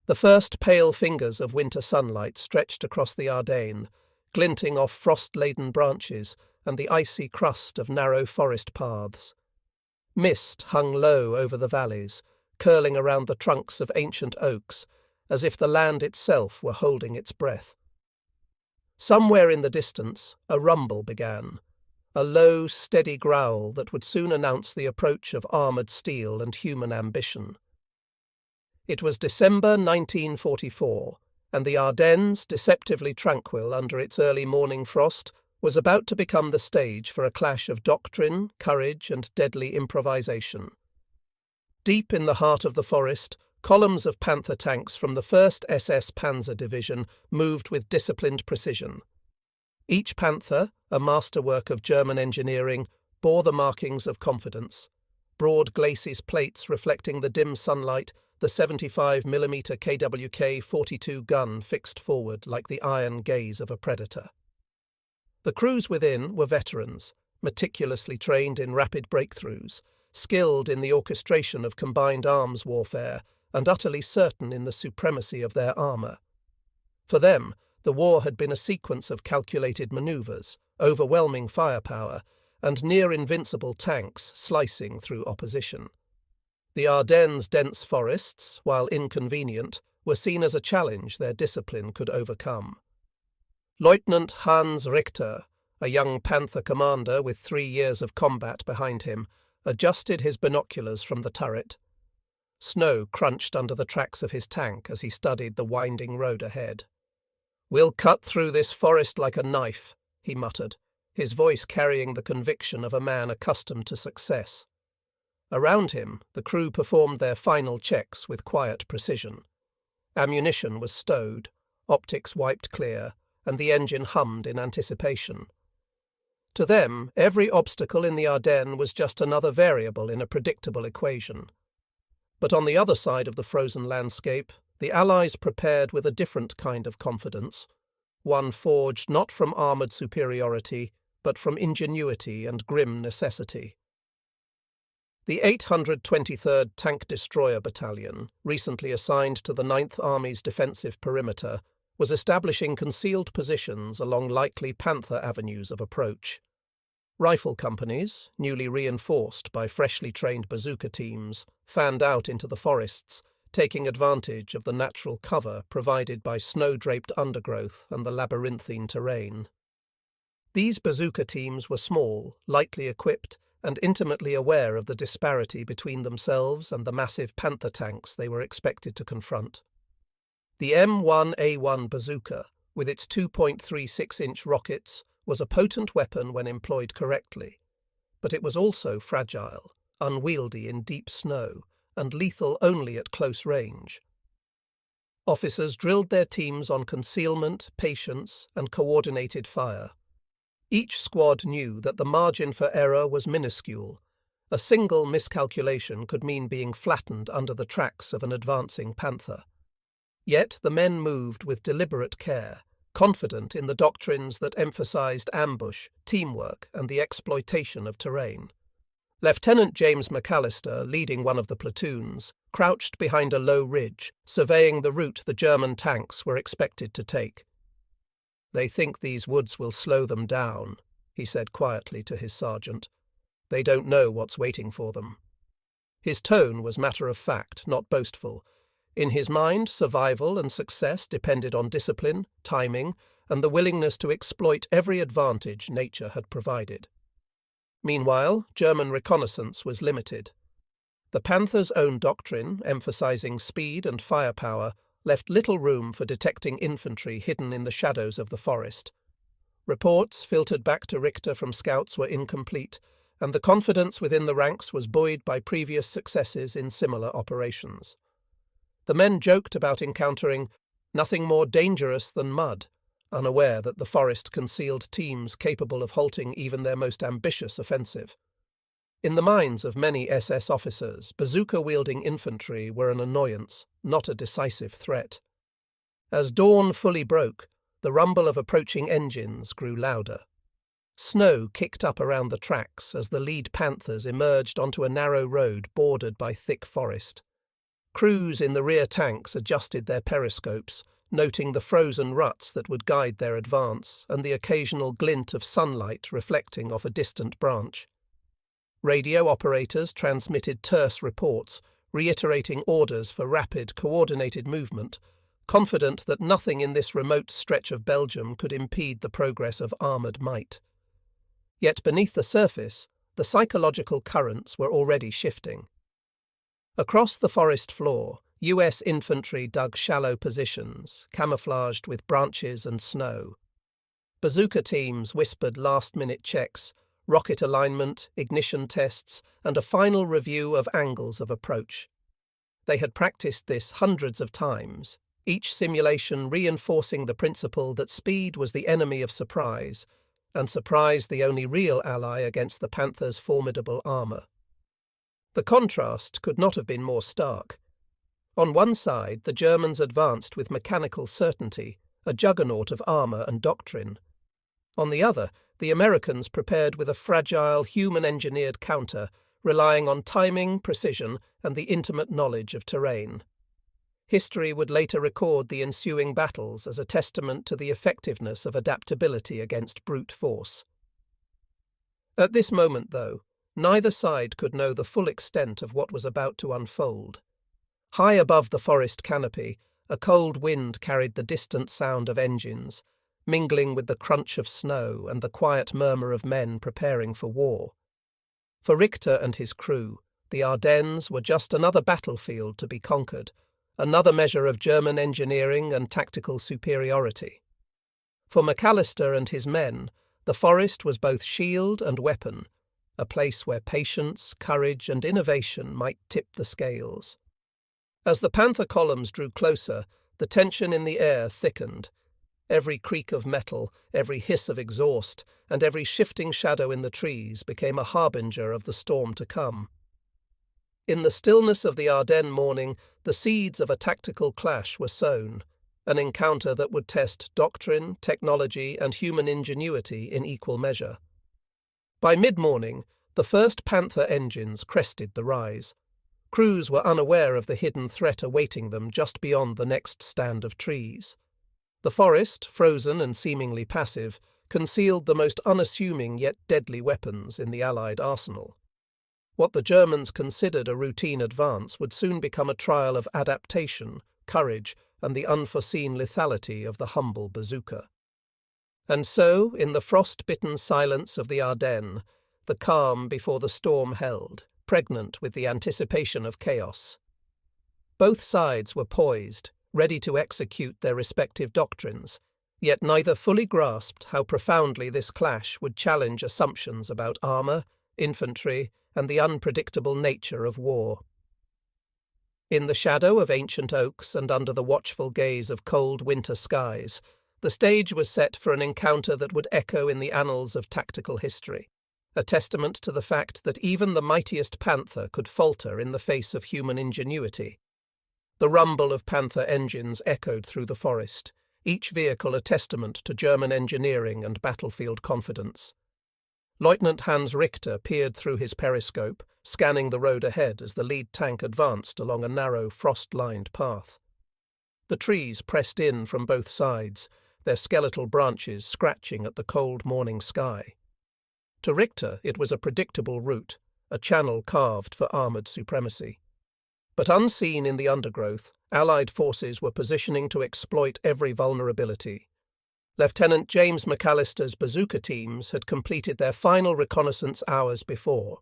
The first pale fingers of winter sunlight stretched across the Ardennes, glinting off frost-laden branches and the icy crust of narrow forest paths. Mist hung low over the valleys, curling around the trunks of ancient oaks, as if the land itself were holding its breath. Somewhere in the distance, a rumble began, a low, steady growl that would soon announce the approach of armoured steel and human ambition. It was December 1944, and the Ardennes, deceptively tranquil under its early morning frost, was about to become the stage for a clash of doctrine, courage, and deadly improvisation. Deep in the heart of the forest, columns of Panther tanks from the 1st SS Panzer Division moved with disciplined precision. Each Panther, a masterwork of German engineering, bore the markings of confidence. Broad glacis plates reflecting the dim sunlight, the 75mm KWK 42 gun fixed forward like the iron gaze of a predator. The crews within were veterans, meticulously trained in rapid breakthroughs, skilled in the orchestration of combined arms warfare, and utterly certain in the supremacy of their armour. For them, the war had been a sequence of calculated manoeuvres, overwhelming firepower, and near-invincible tanks slicing through opposition. The Ardennes' dense forests, while inconvenient, were seen as a challenge their discipline could overcome. Lieutenant Hans Richter, a young Panther commander with 3 years of combat behind him, adjusted his binoculars from the turret. Snow crunched under the tracks of his tank as he studied the winding road ahead. "We'll cut through this forest like a knife," he muttered, his voice carrying the conviction of a man accustomed to success. Around him, the crew performed their final checks with quiet precision. Ammunition was stowed, optics wiped clear, and the engine hummed in anticipation. To them, every obstacle in the Ardennes was just another variable in a predictable equation. But on the other side of the frozen landscape, the Allies prepared with a different kind of confidence, one forged not from armoured superiority, but from ingenuity and grim necessity. The 823rd Tank Destroyer Battalion, recently assigned to the 9th Army's defensive perimeter, was establishing concealed positions along likely Panther avenues of approach. Rifle companies, newly reinforced by freshly trained Bazooka teams, fanned out into the forests, taking advantage of the natural cover provided by snow-draped undergrowth and the labyrinthine terrain. These Bazooka teams were small, lightly equipped, and intimately aware of the disparity between themselves and the massive Panther tanks they were expected to confront. The M1A1 Bazooka, with its 2.36-inch rockets, was a potent weapon when employed correctly, but it was also fragile, unwieldy in deep snow, and lethal only at close range. Officers drilled their teams on concealment, patience, and coordinated fire. Each squad knew that the margin for error was minuscule. A single miscalculation could mean being flattened under the tracks of an advancing Panther. Yet the men moved with deliberate care, confident in the doctrines that emphasized ambush, teamwork, and the exploitation of terrain. Lieutenant James McAllister, leading one of the platoons, crouched behind a low ridge, surveying the route the German tanks were expected to take. "They think these woods will slow them down," he said quietly to his sergeant. "They don't know what's waiting for them." His tone was matter-of-fact, not boastful. In his mind, survival and success depended on discipline, timing, and the willingness to exploit every advantage nature had provided. Meanwhile, German reconnaissance was limited. The Panther's own doctrine, emphasizing speed and firepower, left little room for detecting infantry hidden in the shadows of the forest. Reports filtered back to Richter from scouts were incomplete, and the confidence within the ranks was buoyed by previous successes in similar operations. The men joked about encountering nothing more dangerous than mud, unaware that the forest concealed teams capable of halting even their most ambitious offensive. In the minds of many SS officers, bazooka-wielding infantry were an annoyance, not a decisive threat. As dawn fully broke, the rumble of approaching engines grew louder. Snow kicked up around the tracks as the lead Panthers emerged onto a narrow road bordered by thick forest. Crews in the rear tanks adjusted their periscopes, noting the frozen ruts that would guide their advance and the occasional glint of sunlight reflecting off a distant branch. Radio operators transmitted terse reports, reiterating orders for rapid, coordinated movement, confident that nothing in this remote stretch of Belgium could impede the progress of armoured might. Yet beneath the surface, the psychological currents were already shifting. Across the forest floor, US infantry dug shallow positions, camouflaged with branches and snow. Bazooka teams whispered last-minute checks, rocket alignment, ignition tests, and a final review of angles of approach. They had practiced this hundreds of times, each simulation reinforcing the principle that speed was the enemy of surprise, and surprise the only real ally against the Panther's formidable armour. The contrast could not have been more stark. On one side, the Germans advanced with mechanical certainty, a juggernaut of armour and doctrine. On the other, the Americans prepared with a fragile, human-engineered counter, relying on timing, precision, and the intimate knowledge of terrain. History would later record the ensuing battles as a testament to the effectiveness of adaptability against brute force. At this moment, though, neither side could know the full extent of what was about to unfold. High above the forest canopy, a cold wind carried the distant sound of engines, mingling with the crunch of snow and the quiet murmur of men preparing for war. For Richter and his crew, the Ardennes were just another battlefield to be conquered, another measure of German engineering and tactical superiority. For McAllister and his men, the forest was both shield and weapon, a place where patience, courage, and innovation might tip the scales. As the Panther columns drew closer, the tension in the air thickened. Every creak of metal, every hiss of exhaust, and every shifting shadow in the trees became a harbinger of the storm to come. In the stillness of the Ardennes morning, the seeds of a tactical clash were sown, an encounter that would test doctrine, technology, and human ingenuity in equal measure. By mid-morning, the first Panther engines crested the rise. Crews were unaware of the hidden threat awaiting them just beyond the next stand of trees. The forest, frozen and seemingly passive, concealed the most unassuming yet deadly weapons in the Allied arsenal. What the Germans considered a routine advance would soon become a trial of adaptation, courage, and the unforeseen lethality of the humble bazooka. And so, in the frost-bitten silence of the Ardennes, the calm before the storm held, pregnant with the anticipation of chaos. Both sides were poised, ready to execute their respective doctrines, yet neither fully grasped how profoundly this clash would challenge assumptions about armour, infantry, and the unpredictable nature of war. In the shadow of ancient oaks and under the watchful gaze of cold winter skies, the stage was set for an encounter that would echo in the annals of tactical history, a testament to the fact that even the mightiest Panther could falter in the face of human ingenuity. The rumble of Panther engines echoed through the forest, each vehicle a testament to German engineering and battlefield confidence. Lieutenant Hans Richter peered through his periscope, scanning the road ahead as the lead tank advanced along a narrow, frost-lined path. The trees pressed in from both sides, their skeletal branches scratching at the cold morning sky. To Richter it was a predictable route, a channel carved for armoured supremacy. But unseen in the undergrowth, Allied forces were positioning to exploit every vulnerability. Lieutenant James McAllister's Bazooka teams had completed their final reconnaissance hours before.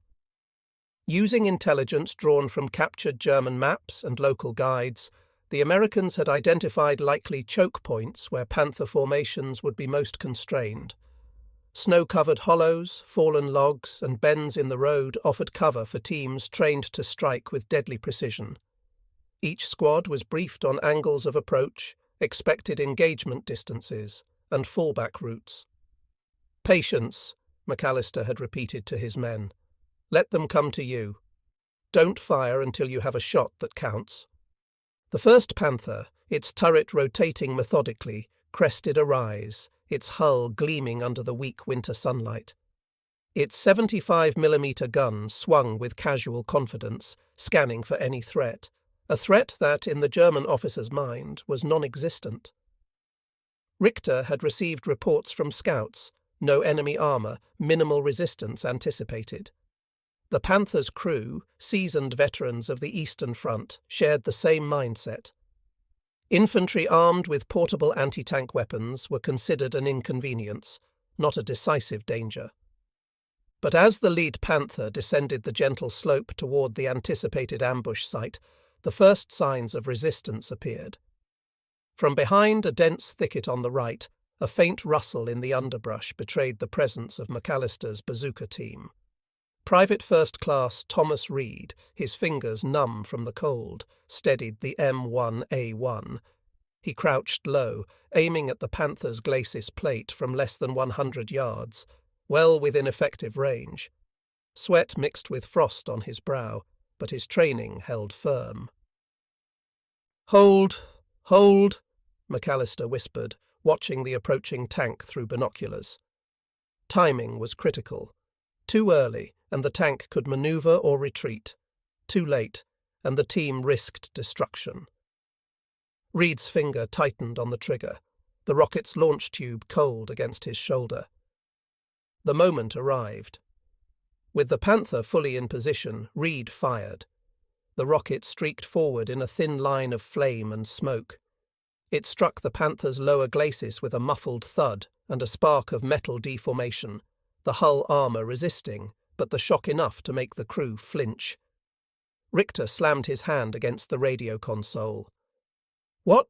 Using intelligence drawn from captured German maps and local guides, the Americans had identified likely choke points where Panther formations would be most constrained. Snow-covered hollows, fallen logs, and bends in the road offered cover for teams trained to strike with deadly precision. Each squad was briefed on angles of approach, expected engagement distances, and fallback routes. "Patience," McAllister had repeated to his men. "Let them come to you. Don't fire until you have a shot that counts." The first Panther, its turret rotating methodically, crested a rise, its hull gleaming under the weak winter sunlight. Its 75mm gun swung with casual confidence, scanning for any threat, a threat that, in the German officer's mind, was non-existent. Richter had received reports from scouts, no enemy armour, minimal resistance anticipated. The Panther's crew, seasoned veterans of the Eastern Front, shared the same mindset. Infantry armed with portable anti-tank weapons were considered an inconvenience, not a decisive danger. But as the lead Panther descended the gentle slope toward the anticipated ambush site, the first signs of resistance appeared. From behind a dense thicket on the right, a faint rustle in the underbrush betrayed the presence of McAllister's Bazooka team. Private First Class Thomas Reed, his fingers numb from the cold, steadied the M1A1. He crouched low, aiming at the Panther's glacis plate from less than 100 yards, well within effective range. Sweat mixed with frost on his brow, but his training held firm. "Hold, hold," McAllister whispered, watching the approaching tank through binoculars. Timing was critical. Too early, and the tank could maneuver or retreat. Too late, and the team risked destruction. Reed's finger tightened on the trigger, the rocket's launch tube cold against his shoulder. The moment arrived. With the Panther fully in position, Reed fired. The rocket streaked forward in a thin line of flame and smoke. It struck the Panther's lower glacis with a muffled thud and a spark of metal deformation, the hull armour resisting, but the shock enough to make the crew flinch. Richter slammed his hand against the radio console. What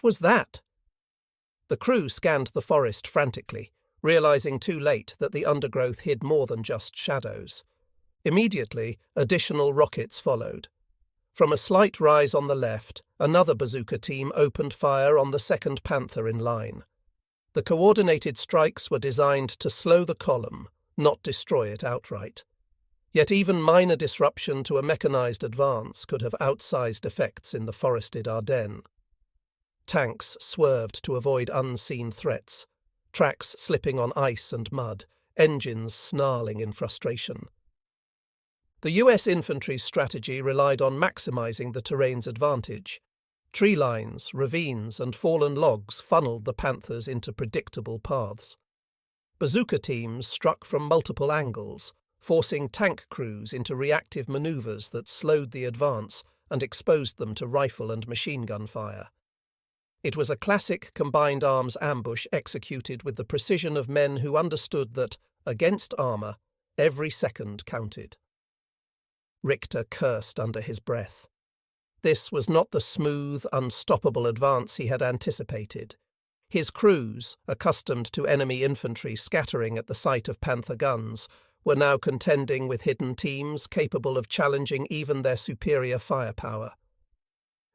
was that?" The crew scanned the forest frantically, realizing too late that the undergrowth hid more than just shadows. Immediately, additional rockets followed. From a slight rise on the left, another Bazooka team opened fire on the second Panther in line. The coordinated strikes were designed to slow the column, not destroy it outright. Yet even minor disruption to a mechanized advance could have outsized effects in the forested Ardennes. Tanks swerved to avoid unseen threats, tracks slipping on ice and mud, engines snarling in frustration. The US infantry's strategy relied on maximizing the terrain's advantage. Tree lines, ravines, and fallen logs funneled the Panthers into predictable paths. Bazooka teams struck from multiple angles, forcing tank crews into reactive maneuvers that slowed the advance and exposed them to rifle and machine gun fire. It was a classic combined arms ambush executed with the precision of men who understood that, against armour, every second counted. Richter cursed under his breath. This was not the smooth, unstoppable advance he had anticipated. His crews, accustomed to enemy infantry scattering at the sight of Panther guns, were now contending with hidden teams capable of challenging even their superior firepower.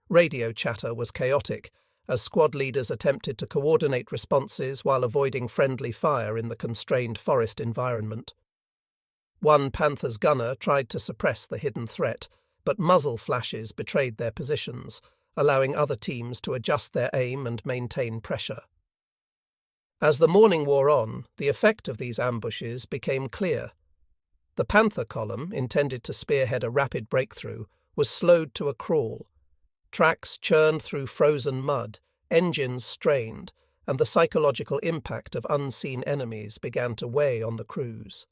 Radio chatter was chaotic, as squad leaders attempted to coordinate responses while avoiding friendly fire in the constrained forest environment. One Panther's gunner tried to suppress the hidden threat, but muzzle flashes betrayed their positions, allowing other teams to adjust their aim and maintain pressure. As the morning wore on, the effect of these ambushes became clear. The Panther column, intended to spearhead a rapid breakthrough, was slowed to a crawl. Tracks churned through frozen mud, engines strained, and the psychological impact of unseen enemies began to weigh on the crews.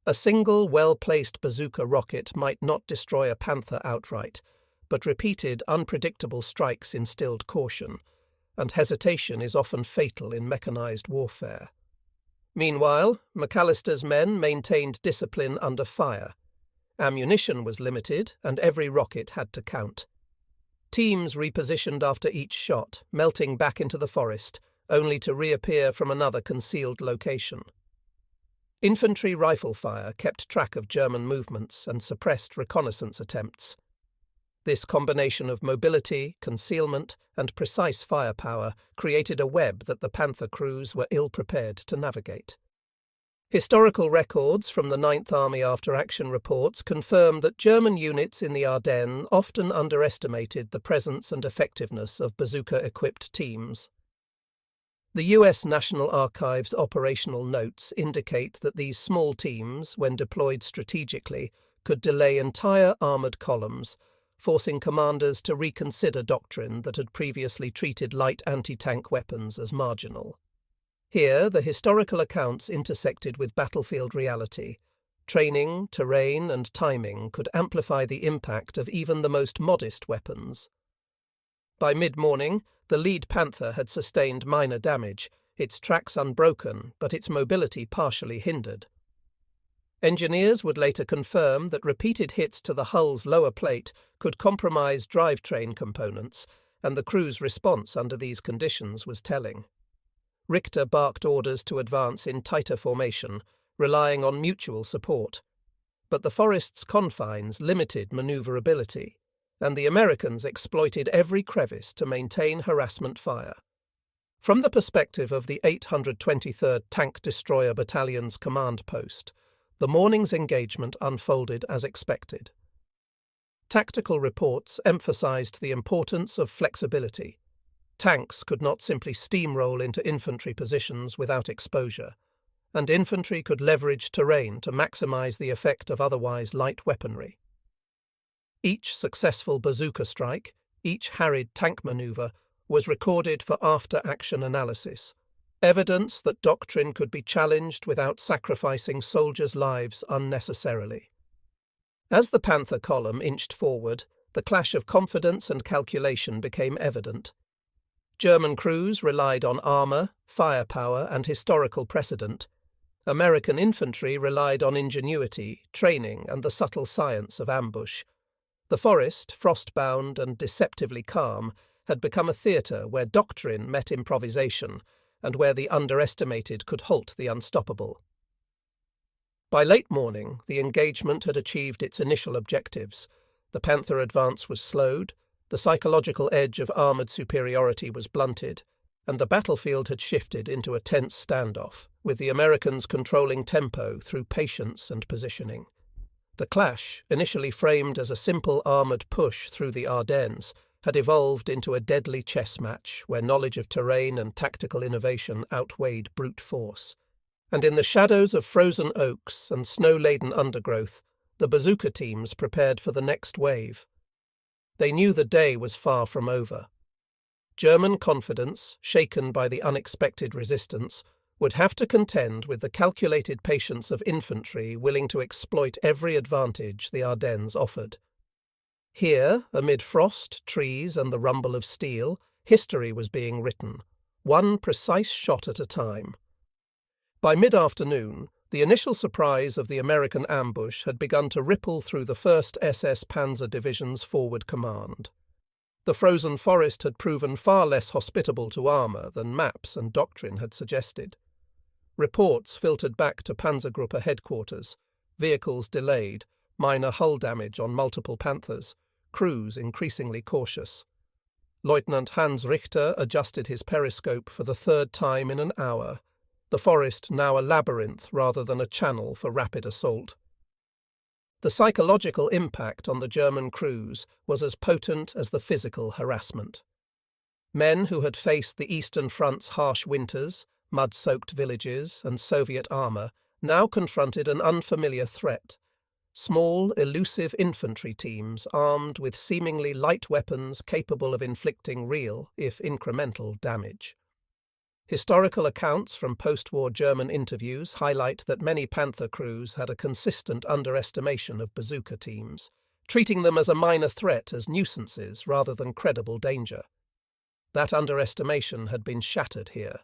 A single, well-placed bazooka rocket might not destroy a Panther outright, but repeated, unpredictable strikes instilled caution, and hesitation is often fatal in mechanized warfare. Meanwhile, McAllister's men maintained discipline under fire. Ammunition was limited, and every rocket had to count. Teams repositioned after each shot, melting back into the forest, only to reappear from another concealed location. Infantry rifle fire kept track of German movements and suppressed reconnaissance attempts. This combination of mobility, concealment, and precise firepower created a web that the Panther crews were ill-prepared to navigate. Historical records from the 9th Army after-action reports confirm that German units in the Ardennes often underestimated the presence and effectiveness of bazooka-equipped teams. The US National Archives operational notes indicate that these small teams, when deployed strategically, could delay entire armoured columns, forcing commanders to reconsider doctrine that had previously treated light anti-tank weapons as marginal. Here, the historical accounts intersected with battlefield reality. Training, terrain, and timing could amplify the impact of even the most modest weapons. By mid-morning, the lead Panther had sustained minor damage, its tracks unbroken, but its mobility partially hindered. Engineers would later confirm that repeated hits to the hull's lower plate could compromise drivetrain components, and the crew's response under these conditions was telling. Richter barked orders to advance in tighter formation, relying on mutual support. But the forest's confines limited maneuverability, and the Americans exploited every crevice to maintain harassment fire. From the perspective of the 823rd Tank Destroyer Battalion's command post, the morning's engagement unfolded as expected. Tactical reports emphasized the importance of flexibility. Tanks could not simply steamroll into infantry positions without exposure, and infantry could leverage terrain to maximize the effect of otherwise light weaponry. Each successful bazooka strike, each harried tank maneuver, was recorded for after-action analysis, evidence that doctrine could be challenged without sacrificing soldiers' lives unnecessarily. As the Panther column inched forward, the clash of confidence and calculation became evident. German crews relied on armour, firepower, and historical precedent. American infantry relied on ingenuity, training, and the subtle science of ambush. The forest, frost-bound and deceptively calm, had become a theatre where doctrine met improvisation, and where the underestimated could halt the unstoppable. By late morning, the engagement had achieved its initial objectives. The Panther advance was slowed, the psychological edge of armoured superiority was blunted, and the battlefield had shifted into a tense standoff, with the Americans controlling tempo through patience and positioning. The clash, initially framed as a simple armoured push through the Ardennes, had evolved into a deadly chess match where knowledge of terrain and tactical innovation outweighed brute force. And in the shadows of frozen oaks and snow-laden undergrowth, the bazooka teams prepared for the next wave. They knew the day was far from over. German confidence, shaken by the unexpected resistance, would have to contend with the calculated patience of infantry willing to exploit every advantage the Ardennes offered. Here, amid frost, trees, and the rumble of steel, history was being written, one precise shot at a time. By mid-afternoon, the initial surprise of the American ambush had begun to ripple through the 1st SS Panzer Division's forward command. The frozen forest had proven far less hospitable to armour than maps and doctrine had suggested. Reports filtered back to Panzergruppe headquarters, vehicles delayed, minor hull damage on multiple Panthers, crews increasingly cautious. Lieutenant Hans Richter adjusted his periscope for the 3rd time in an hour, the forest now a labyrinth rather than a channel for rapid assault. The psychological impact on the German crews was as potent as the physical harassment. Men who had faced the Eastern Front's harsh winters, mud-soaked villages, and Soviet armour now confronted an unfamiliar threat. Small, elusive infantry teams armed with seemingly light weapons capable of inflicting real, if incremental, damage. Historical accounts from post-war German interviews highlight that many Panther crews had a consistent underestimation of bazooka teams, treating them as a minor threat as nuisances rather than credible danger. That underestimation had been shattered here.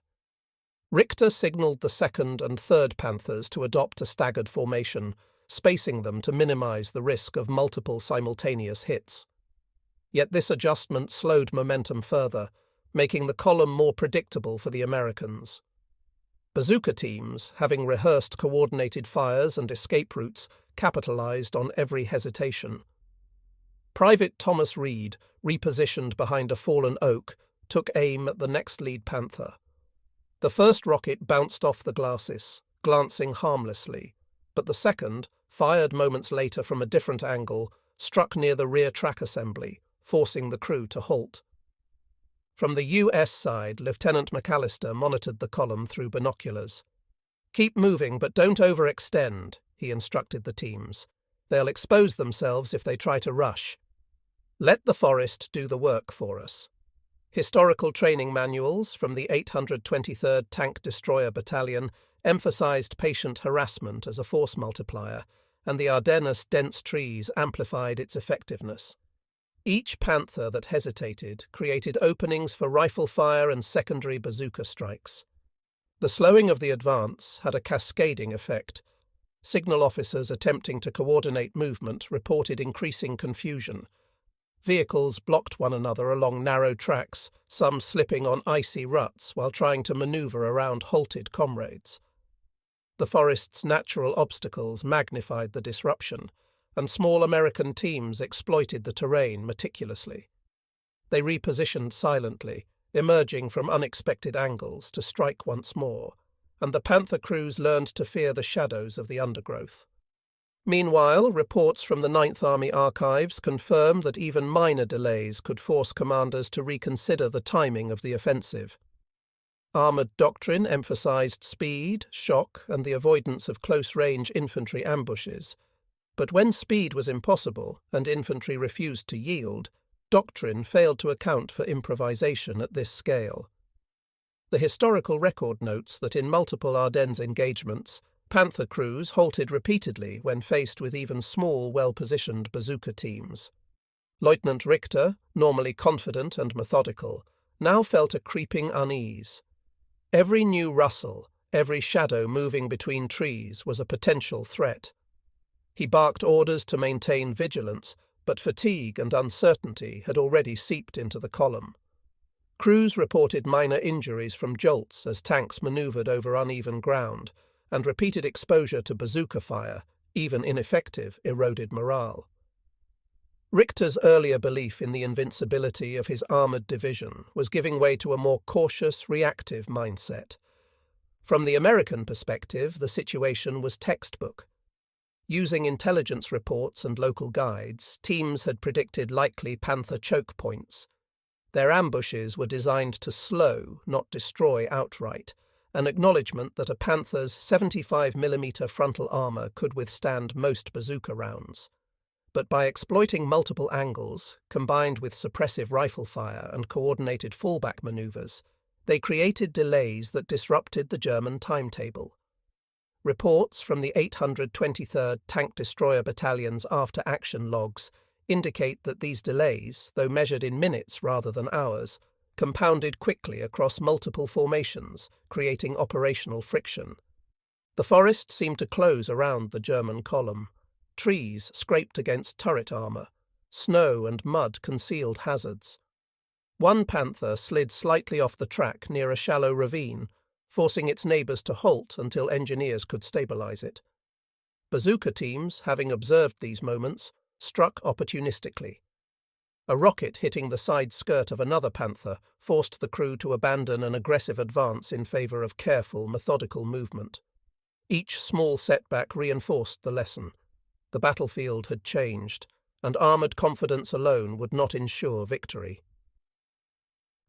Richter signalled the 2nd and 3rd Panthers to adopt a staggered formation, spacing them to minimize the risk of multiple simultaneous hits. Yet this adjustment slowed momentum further, making the column more predictable for the Americans. Bazooka teams, having rehearsed coordinated fires and escape routes, capitalized on every hesitation. Private Thomas Reed, repositioned behind a fallen oak, took aim at the next lead Panther. The first rocket bounced off the glacis, glancing harmlessly, but the second, fired moments later from a different angle, struck near the rear track assembly, forcing the crew to halt. From the US side, Lieutenant McAllister monitored the column through binoculars. "Keep moving, but don't overextend," he instructed the teams. "They'll expose themselves if they try to rush." Let the forest do the work for us. Historical training manuals from the 823rd Tank Destroyer Battalion emphasized patient harassment as a force multiplier, and the Ardennes dense trees amplified its effectiveness. Each Panther that hesitated created openings for rifle fire and secondary bazooka strikes. The slowing of the advance had a cascading effect. Signal officers attempting to coordinate movement reported increasing confusion. Vehicles blocked one another along narrow tracks, some slipping on icy ruts while trying to maneuver around halted comrades. The forest's natural obstacles magnified the disruption, and small American teams exploited the terrain meticulously. They repositioned silently, emerging from unexpected angles to strike once more, and the Panther crews learned to fear the shadows of the undergrowth. Meanwhile, reports from the 9th Army archives confirm that even minor delays could force commanders to reconsider the timing of the offensive. Armoured doctrine emphasized speed, shock, and the avoidance of close-range infantry ambushes. But when speed was impossible and infantry refused to yield, doctrine failed to account for improvisation at this scale. The historical record notes that in multiple Ardennes engagements, Panther crews halted repeatedly when faced with even small, well-positioned bazooka teams. Lieutenant Richter, normally confident and methodical, now felt a creeping unease. Every new rustle, every shadow moving between trees was a potential threat. He barked orders to maintain vigilance, but fatigue and uncertainty had already seeped into the column. Crews reported minor injuries from jolts as tanks manoeuvred over uneven ground, and repeated exposure to bazooka fire, even ineffective, eroded morale. Richter's earlier belief in the invincibility of his armoured division was giving way to a more cautious, reactive mindset. From the American perspective, the situation was textbook. Using intelligence reports and local guides, teams had predicted likely Panther choke points. Their ambushes were designed to slow, not destroy outright, an acknowledgement that a Panther's 75mm frontal armour could withstand most bazooka rounds. But by exploiting multiple angles, combined with suppressive rifle fire and coordinated fallback manoeuvres, they created delays that disrupted the German timetable. Reports from the 823rd Tank Destroyer Battalion's after-action logs indicate that these delays, though measured in minutes rather than hours, compounded quickly across multiple formations, creating operational friction. The forest seemed to close around the German column. Trees scraped against turret armour. Snow and mud concealed hazards. One Panther slid slightly off the track near a shallow ravine, forcing its neighbours to halt until engineers could stabilise it. Bazooka teams, having observed these moments, struck opportunistically. A rocket hitting the side skirt of another Panther forced the crew to abandon an aggressive advance in favour of careful, methodical movement. Each small setback reinforced the lesson. The battlefield had changed, and armoured confidence alone would not ensure victory.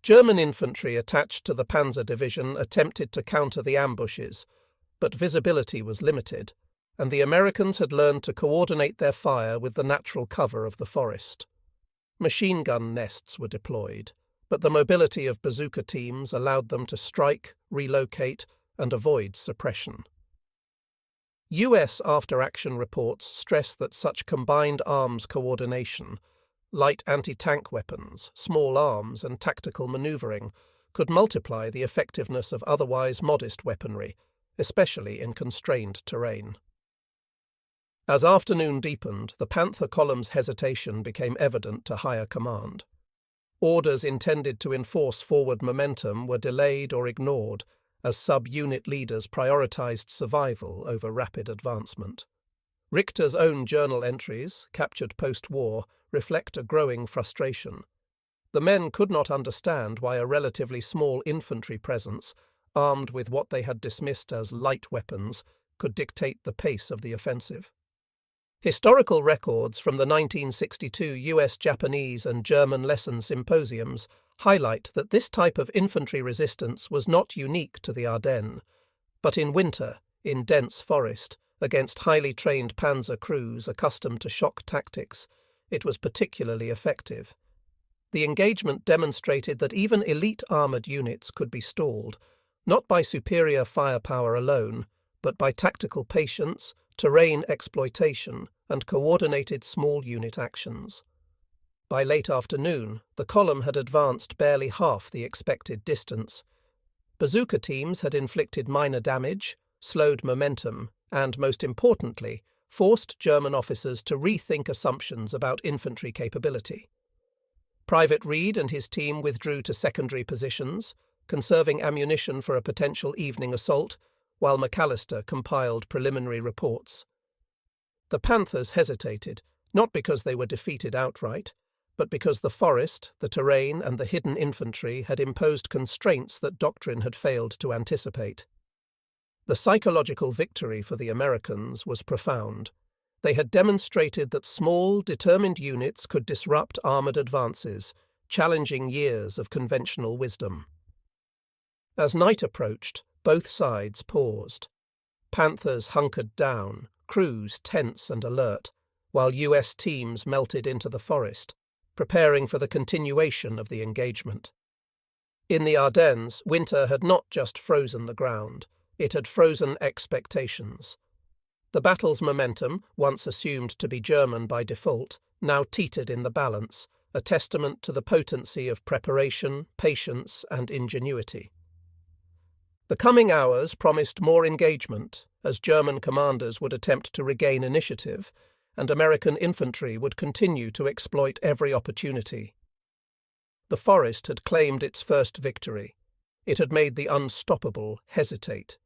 German infantry attached to the Panzer Division attempted to counter the ambushes, but visibility was limited, and the Americans had learned to coordinate their fire with the natural cover of the forest. Machine gun nests were deployed, but the mobility of bazooka teams allowed them to strike, relocate, and avoid suppression. US after-action reports stress that such combined arms coordination, light anti-tank weapons, small arms, and tactical manoeuvring could multiply the effectiveness of otherwise modest weaponry, especially in constrained terrain. As afternoon deepened, the Panther column's hesitation became evident to higher command. Orders intended to enforce forward momentum were delayed or ignored, as sub-unit leaders prioritized survival over rapid advancement. Richter's own journal entries, captured post-war, reflect a growing frustration. The men could not understand why a relatively small infantry presence, armed with what they had dismissed as light weapons, could dictate the pace of the offensive. Historical records from the 1962 US, Japanese, and German lesson symposiums highlight that this type of infantry resistance was not unique to the Ardennes, but in winter, in dense forest, against highly trained panzer crews accustomed to shock tactics, it was particularly effective. The engagement demonstrated that even elite armoured units could be stalled, not by superior firepower alone, but by tactical patience, terrain exploitation, and coordinated small unit actions. By late afternoon, the column had advanced barely half the expected distance. Bazooka teams had inflicted minor damage, slowed momentum, and, most importantly, forced German officers to rethink assumptions about infantry capability. Private Reed and his team withdrew to secondary positions, conserving ammunition for a potential evening assault, while McAllister compiled preliminary reports. The Panthers hesitated, not because they were defeated outright, but because the forest, the terrain, and the hidden infantry had imposed constraints that doctrine had failed to anticipate. The psychological victory for the Americans was profound. They had demonstrated that small, determined units could disrupt armoured advances, challenging years of conventional wisdom. As night approached, both sides paused. Panthers hunkered down, crews tense and alert, while US teams melted into the forest, preparing for the continuation of the engagement. In the Ardennes, winter had not just frozen the ground, it had frozen expectations. The battle's momentum, once assumed to be German by default, now teetered in the balance, a testament to the potency of preparation, patience, and ingenuity. The coming hours promised more engagement, as German commanders would attempt to regain initiative, and American infantry would continue to exploit every opportunity. The forest had claimed its first victory. It had made the unstoppable hesitate.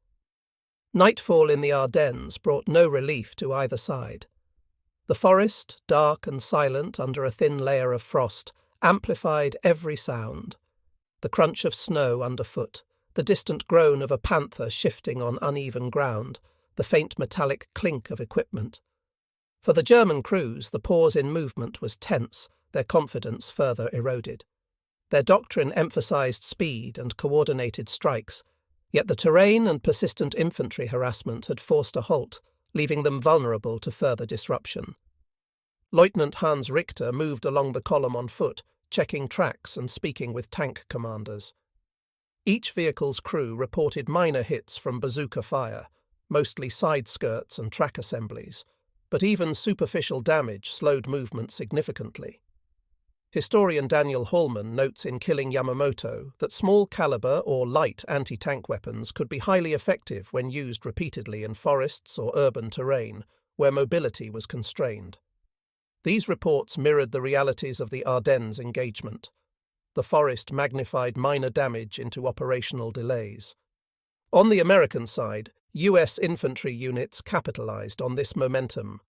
Nightfall in the Ardennes brought no relief to either side. The forest, dark and silent under a thin layer of frost, amplified every sound. The crunch of snow underfoot, the distant groan of a panther shifting on uneven ground, the faint metallic clink of equipment. For the German crews, the pause in movement was tense, their confidence further eroded. Their doctrine emphasized speed and coordinated strikes, yet the terrain and persistent infantry harassment had forced a halt, leaving them vulnerable to further disruption. Lieutenant Hans Richter moved along the column on foot, checking tracks and speaking with tank commanders. Each vehicle's crew reported minor hits from bazooka fire, mostly side skirts and track assemblies, but even superficial damage slowed movement significantly. Historian Daniel Hallman notes in Killing Yamamoto that small-caliber or light anti-tank weapons could be highly effective when used repeatedly in forests or urban terrain, where mobility was constrained. These reports mirrored the realities of the Ardennes engagement. The forest magnified minor damage into operational delays. On the American side, US infantry units capitalized on this momentum.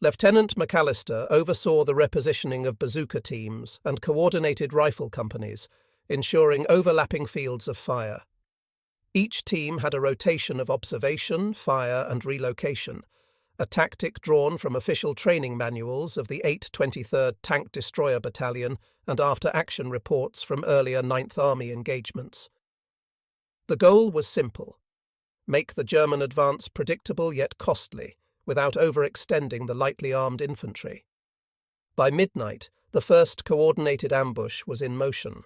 Lieutenant McAllister oversaw the repositioning of bazooka teams and coordinated rifle companies, ensuring overlapping fields of fire. Each team had a rotation of observation, fire, and relocation, a tactic drawn from official training manuals of the 823rd Tank Destroyer Battalion and after-action reports from earlier 9th Army engagements. The goal was simple: make the German advance predictable yet costly, without overextending the lightly armed infantry. By midnight, the first coordinated ambush was in motion.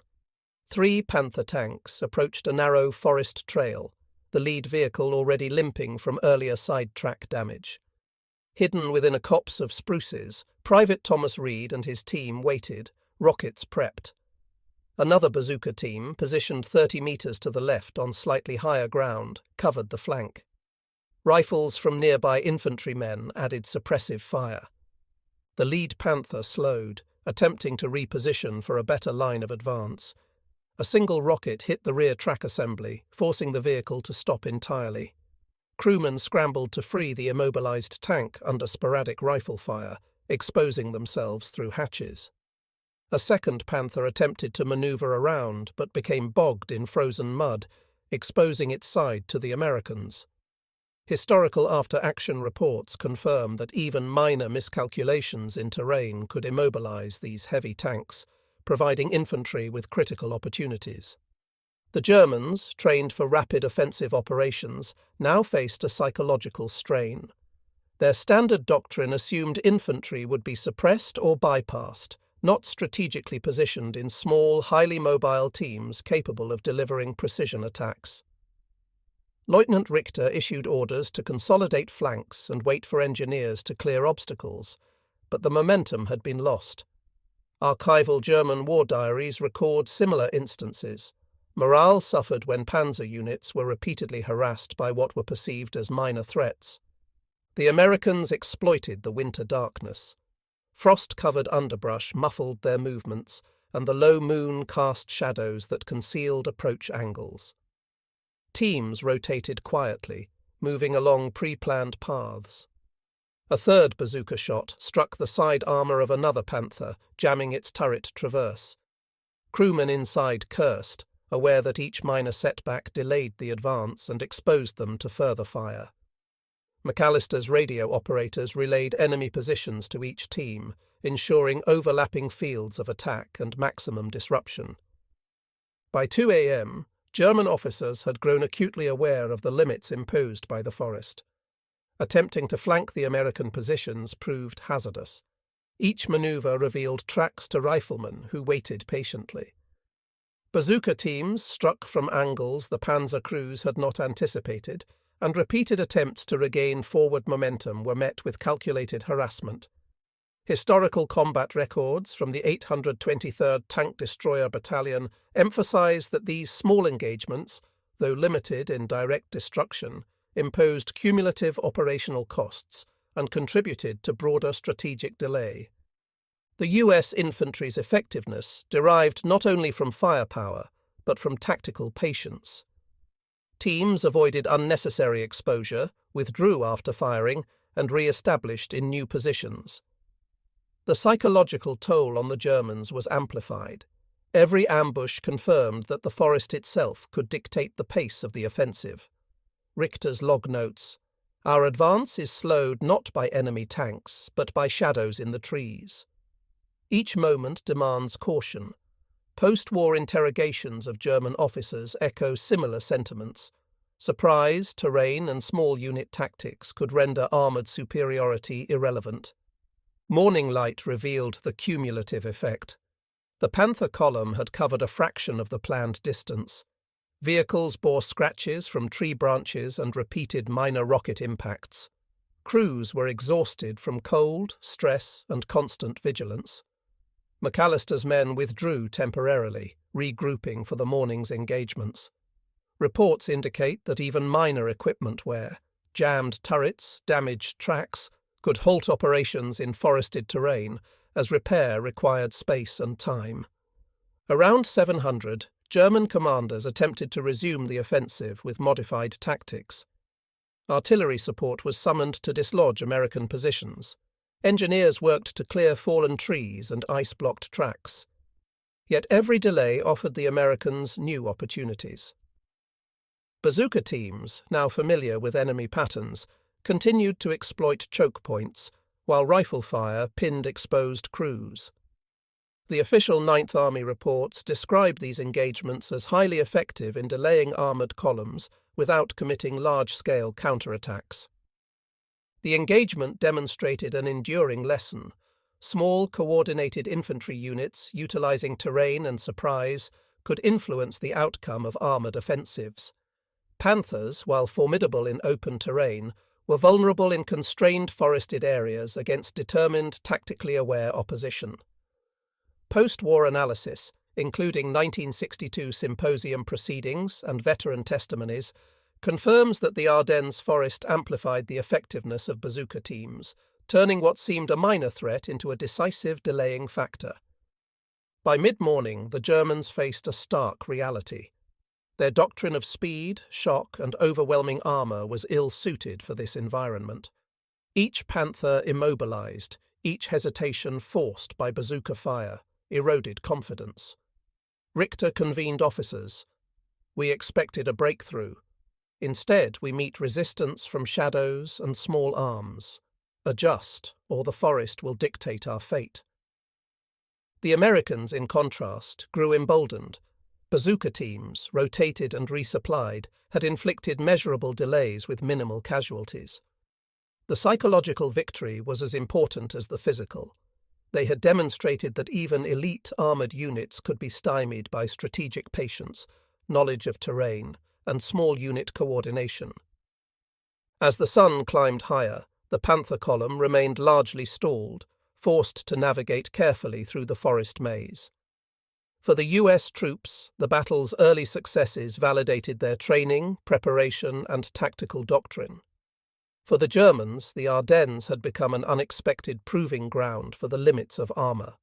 3 Panther tanks approached a narrow forest trail, the lead vehicle already limping from earlier sidetrack damage. Hidden within a copse of spruces, Private Thomas Reed and his team waited, rockets prepped. Another bazooka team, positioned 30 meters to the left on slightly higher ground, covered the flank. Rifles from nearby infantrymen added suppressive fire. The lead Panther slowed, attempting to reposition for a better line of advance. A single rocket hit the rear track assembly, forcing the vehicle to stop entirely. Crewmen scrambled to free the immobilized tank under sporadic rifle fire, exposing themselves through hatches. A second Panther attempted to maneuver around, but became bogged in frozen mud, exposing its side to the Americans. Historical after-action reports confirm that even minor miscalculations in terrain could immobilize these heavy tanks, providing infantry with critical opportunities. The Germans, trained for rapid offensive operations, now faced a psychological strain. Their standard doctrine assumed infantry would be suppressed or bypassed, not strategically positioned in small, highly mobile teams capable of delivering precision attacks. Lieutenant Richter issued orders to consolidate flanks and wait for engineers to clear obstacles, but the momentum had been lost. Archival German war diaries record similar instances. Morale suffered when panzer units were repeatedly harassed by what were perceived as minor threats. The Americans exploited the winter darkness. Frost-covered underbrush muffled their movements, and the low moon cast shadows that concealed approach angles. Teams rotated quietly, moving along pre-planned paths. A third bazooka shot struck the side armour of another Panther, jamming its turret traverse. Crewmen inside cursed, aware that each minor setback delayed the advance and exposed them to further fire. McAllister's radio operators relayed enemy positions to each team, ensuring overlapping fields of attack and maximum disruption. By 2 a.m., German officers had grown acutely aware of the limits imposed by the forest. Attempting to flank the American positions proved hazardous. Each maneuver revealed tracks to riflemen who waited patiently. Bazooka teams struck from angles the panzer crews had not anticipated, and repeated attempts to regain forward momentum were met with calculated harassment. Historical combat records from the 823rd Tank Destroyer Battalion emphasize that these small engagements, though limited in direct destruction, imposed cumulative operational costs and contributed to broader strategic delay. The U.S. infantry's effectiveness derived not only from firepower, but from tactical patience. Teams avoided unnecessary exposure, withdrew after firing, and re-established in new positions. The psychological toll on the Germans was amplified. Every ambush confirmed that the forest itself could dictate the pace of the offensive. Richter's log notes, "Our advance is slowed not by enemy tanks, but by shadows in the trees." Each moment demands caution. Post-war interrogations of German officers echo similar sentiments. Surprise, terrain, and small unit tactics could render armoured superiority irrelevant. Morning light revealed the cumulative effect. The Panther column had covered a fraction of the planned distance. Vehicles bore scratches from tree branches and repeated minor rocket impacts. Crews were exhausted from cold, stress, and constant vigilance. McAllister's men withdrew temporarily, regrouping for the morning's engagements. Reports indicate that even minor equipment wear, jammed turrets, damaged tracks, could halt operations in forested terrain, as repair required space and time. Around 700, German commanders attempted to resume the offensive with modified tactics. Artillery support was summoned to dislodge American positions. Engineers worked to clear fallen trees and ice-blocked tracks. Yet every delay offered the Americans new opportunities. Bazooka teams, now familiar with enemy patterns, continued to exploit choke points, while rifle fire pinned exposed crews. The official Ninth Army reports described these engagements as highly effective in delaying armoured columns without committing large-scale counterattacks. The engagement demonstrated an enduring lesson. Small, coordinated infantry units, utilizing terrain and surprise, could influence the outcome of armoured offensives. Panthers, while formidable in open terrain, were vulnerable in constrained forested areas against determined, tactically aware opposition. Post-war analysis, including 1962 symposium proceedings and veteran testimonies, confirms that the Ardennes forest amplified the effectiveness of bazooka teams, turning what seemed a minor threat into a decisive delaying factor. By mid-morning, the Germans faced a stark reality. Their doctrine of speed, shock, and overwhelming armour was ill-suited for this environment. Each Panther immobilized, each hesitation forced by bazooka fire, eroded confidence. Richter convened officers. We expected a breakthrough. Instead, we meet resistance from shadows and small arms. Adjust, or the forest will dictate our fate. The Americans, in contrast, grew emboldened. Bazooka teams, rotated and resupplied, had inflicted measurable delays with minimal casualties. The psychological victory was as important as the physical. They had demonstrated that even elite armoured units could be stymied by strategic patience, knowledge of terrain, and small unit coordination. As the sun climbed higher, the Panther column remained largely stalled, forced to navigate carefully through the forest maze. For the US troops, the battle's early successes validated their training, preparation, and tactical doctrine. For the Germans, the Ardennes had become an unexpected proving ground for the limits of armour.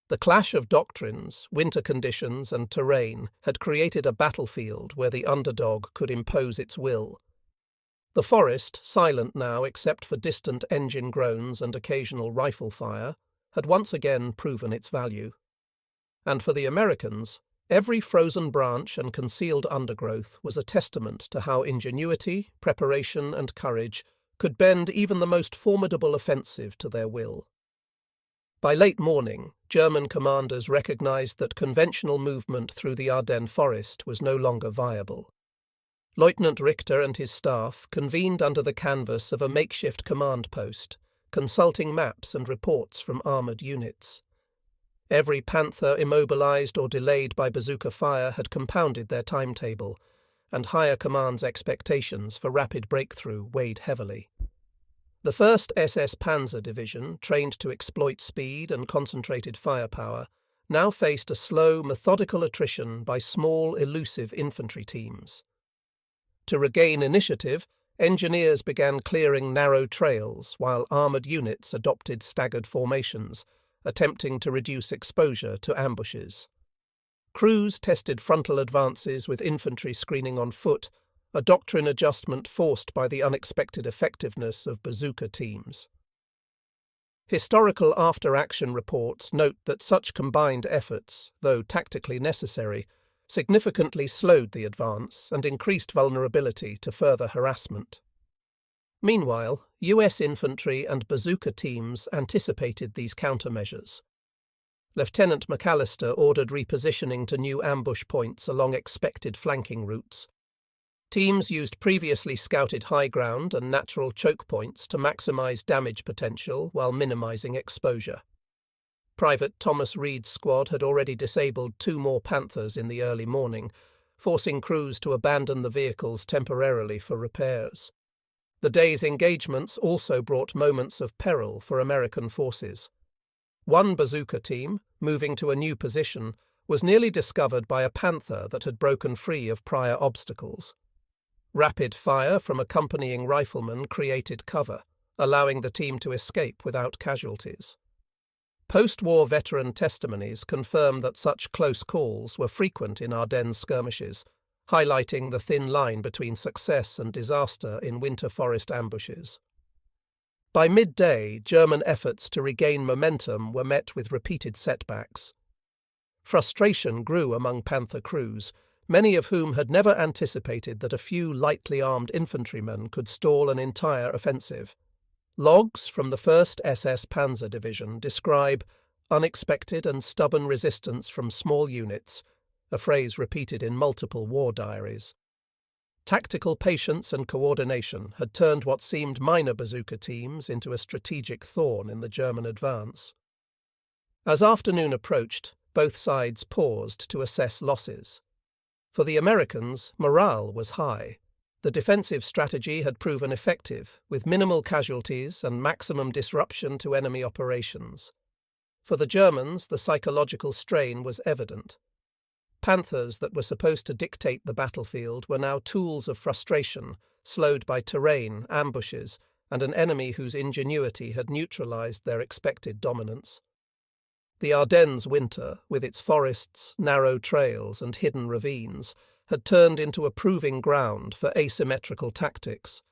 The clash of doctrines, winter conditions, and terrain had created a battlefield where the underdog could impose its will. The forest, silent now except for distant engine groans and occasional rifle fire, had once again proven its value. And for the Americans, every frozen branch and concealed undergrowth was a testament to how ingenuity, preparation, and courage could bend even the most formidable offensive to their will. By late morning, German commanders recognized that conventional movement through the Ardennes forest was no longer viable. Lieutenant Richter and his staff convened under the canvas of a makeshift command post, consulting maps and reports from armoured units. Every Panther immobilized or delayed by bazooka fire had compounded their timetable, and higher command's expectations for rapid breakthrough weighed heavily. The 1st SS Panzer Division, trained to exploit speed and concentrated firepower, now faced a slow, methodical attrition by small, elusive infantry teams. To regain initiative, engineers began clearing narrow trails while armoured units adopted staggered formations, attempting to reduce exposure to ambushes. Crews tested frontal advances with infantry screening on foot, a doctrine adjustment forced by the unexpected effectiveness of bazooka teams. Historical after-action reports note that such combined efforts, though tactically necessary, significantly slowed the advance and increased vulnerability to further harassment. Meanwhile, US infantry and bazooka teams anticipated these countermeasures. Lieutenant McAllister ordered repositioning to new ambush points along expected flanking routes. Teams used previously scouted high ground and natural choke points to maximize damage potential while minimizing exposure. Private Thomas Reed's squad had already disabled 2 more Panthers in the early morning, forcing crews to abandon the vehicles temporarily for repairs. The day's engagements also brought moments of peril for American forces. One bazooka team, moving to a new position, was nearly discovered by a Panther that had broken free of prior obstacles. Rapid fire from accompanying riflemen created cover, allowing the team to escape without casualties. Post-war veteran testimonies confirm that such close calls were frequent in Ardennes skirmishes, highlighting the thin line between success and disaster in winter forest ambushes. By midday, German efforts to regain momentum were met with repeated setbacks. Frustration grew among Panther crews, many of whom had never anticipated that a few lightly armed infantrymen could stall an entire offensive. Logs from the 1st SS Panzer Division describe unexpected and stubborn resistance from small units, a phrase repeated in multiple war diaries. Tactical patience and coordination had turned what seemed minor bazooka teams into a strategic thorn in the German advance. As afternoon approached, both sides paused to assess losses. For the Americans, morale was high. The defensive strategy had proven effective, with minimal casualties and maximum disruption to enemy operations. For the Germans, the psychological strain was evident. Panthers that were supposed to dictate the battlefield were now tools of frustration, slowed by terrain, ambushes, and an enemy whose ingenuity had neutralized their expected dominance. The Ardennes winter, with its forests, narrow trails, and hidden ravines, had turned into a proving ground for asymmetrical tactics.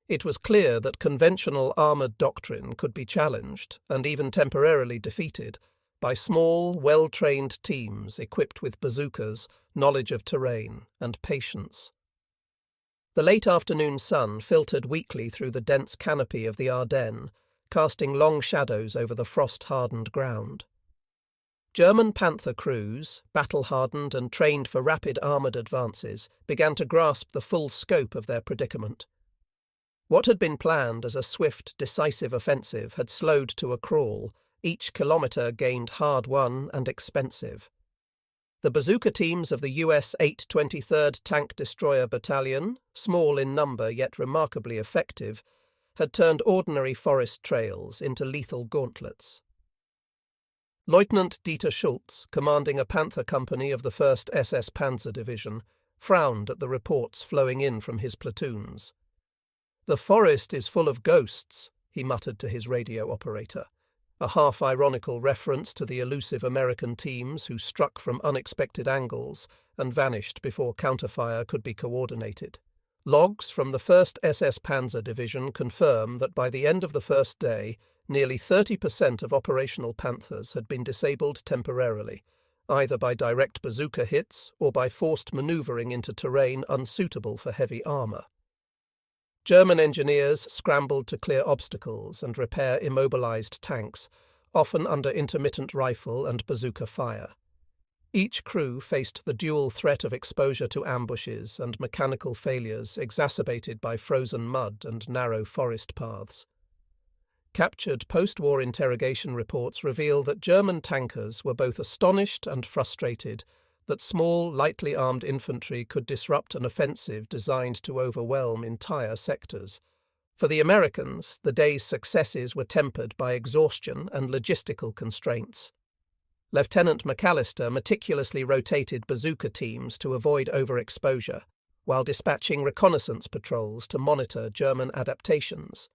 It was clear that conventional armoured doctrine could be challenged, and even temporarily defeated, by small, well-trained teams equipped with bazookas, knowledge of terrain, and patience. The late afternoon sun filtered weakly through the dense canopy of the Ardennes, casting long shadows over the frost-hardened ground. German Panther crews, battle-hardened and trained for rapid armoured advances, began to grasp the full scope of their predicament. What had been planned as a swift, decisive offensive had slowed to a crawl, each kilometre gained hard-won and expensive. The Bazooka teams of the US 823rd Tank Destroyer Battalion, small in number yet remarkably effective, had turned ordinary forest trails into lethal gauntlets. Lieutenant Dieter Schultz, commanding a Panther company of the 1st SS Panzer Division, frowned at the reports flowing in from his platoons. "The forest is full of ghosts," he muttered to his radio operator, a half-ironical reference to the elusive American teams who struck from unexpected angles and vanished before counterfire could be coordinated. Logs from the 1st SS Panzer Division confirm that by the end of the first day, nearly 30% of operational Panthers had been disabled temporarily, either by direct bazooka hits or by forced manoeuvring into terrain unsuitable for heavy armour. German engineers scrambled to clear obstacles and repair immobilized tanks, often under intermittent rifle and bazooka fire. Each crew faced the dual threat of exposure to ambushes and mechanical failures exacerbated by frozen mud and narrow forest paths. Captured post-war interrogation reports reveal that German tankers were both astonished and frustrated that small, lightly armed infantry could disrupt an offensive designed to overwhelm entire sectors. For the Americans, the day's successes were tempered by exhaustion and logistical constraints. Lieutenant McAllister meticulously rotated bazooka teams to avoid overexposure, while dispatching reconnaissance patrols to monitor German adaptations.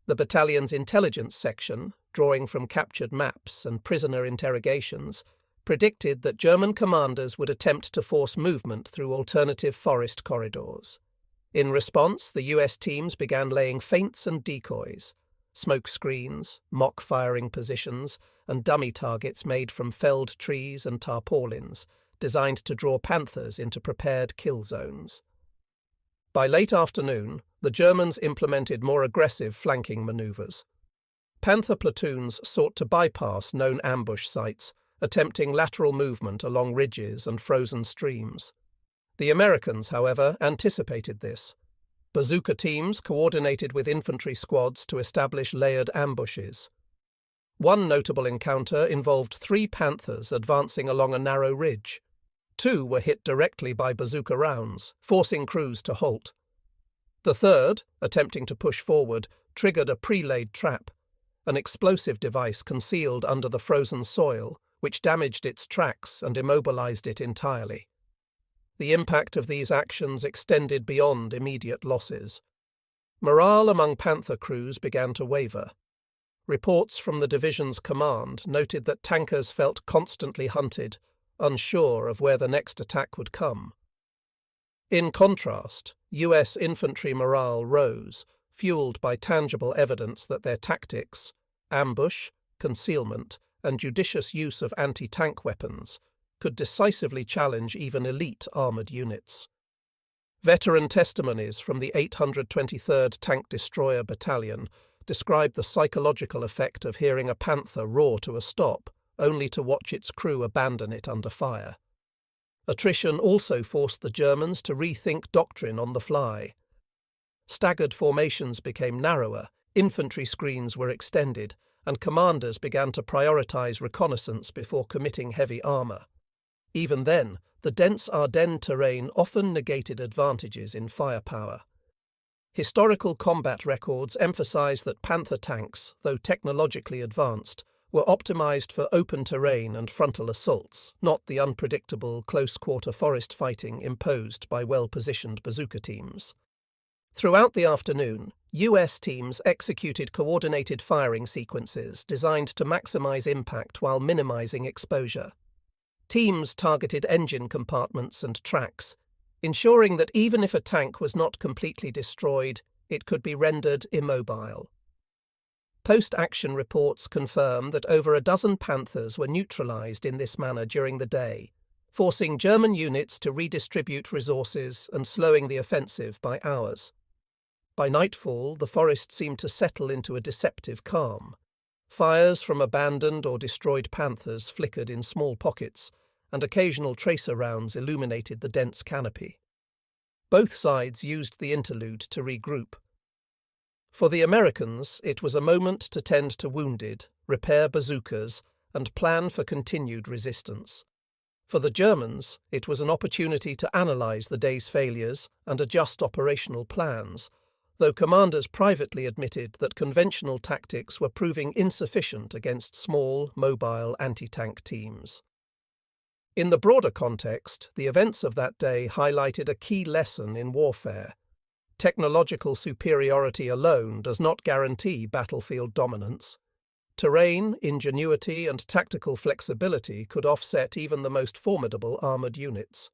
The battalion's intelligence section, drawing from captured maps and prisoner interrogations, predicted that German commanders would attempt to force movement through alternative forest corridors. In response, the US teams began laying feints and decoys, smoke screens, mock firing positions, and dummy targets made from felled trees and tarpaulins, designed to draw Panthers into prepared kill zones. By late afternoon, the Germans implemented more aggressive flanking manoeuvres. Panther platoons sought to bypass known ambush sites, attempting lateral movement along ridges and frozen streams. The Americans, however, anticipated this. Bazooka teams coordinated with infantry squads to establish layered ambushes. One notable encounter involved 3 Panthers advancing along a narrow ridge. 2 were hit directly by bazooka rounds, forcing crews to halt. The third, attempting to push forward, triggered a pre-laid trap, an explosive device concealed under the frozen soil, which damaged its tracks and immobilized it entirely. The impact of these actions extended beyond immediate losses. Morale among Panther crews began to waver. Reports from the division's command noted that tankers felt constantly hunted, unsure of where the next attack would come. In contrast, US infantry morale rose, fueled by tangible evidence that their tactics, ambush, concealment, and judicious use of anti-tank weapons, could decisively challenge even elite armoured units. Veteran testimonies from the 823rd Tank Destroyer Battalion described the psychological effect of hearing a Panther roar to a stop, only to watch its crew abandon it under fire. Attrition also forced the Germans to rethink doctrine on the fly. Staggered formations became narrower, infantry screens were extended, and commanders began to prioritize reconnaissance before committing heavy armor. Even then, the dense Ardennes terrain often negated advantages in firepower. Historical combat records emphasize that Panther tanks, though technologically advanced, were optimized for open terrain and frontal assaults, not the unpredictable close-quarter forest fighting imposed by well-positioned bazooka teams. Throughout the afternoon, US teams executed coordinated firing sequences designed to maximize impact while minimizing exposure. Teams targeted engine compartments and tracks, ensuring that even if a tank was not completely destroyed, it could be rendered immobile. Post-action reports confirm that over a dozen Panthers were neutralized in this manner during the day, forcing German units to redistribute resources and slowing the offensive by hours. By nightfall, the forest seemed to settle into a deceptive calm. Fires from abandoned or destroyed Panthers flickered in small pockets, and occasional tracer rounds illuminated the dense canopy. Both sides used the interlude to regroup. For the Americans, it was a moment to tend to wounded, repair bazookas, and plan for continued resistance. For the Germans, it was an opportunity to analyse the day's failures and adjust operational plans, though commanders privately admitted that conventional tactics were proving insufficient against small, mobile anti-tank teams. In the broader context, the events of that day highlighted a key lesson in warfare. Technological superiority alone does not guarantee battlefield dominance. Terrain, ingenuity, and tactical flexibility could offset even the most formidable armoured units.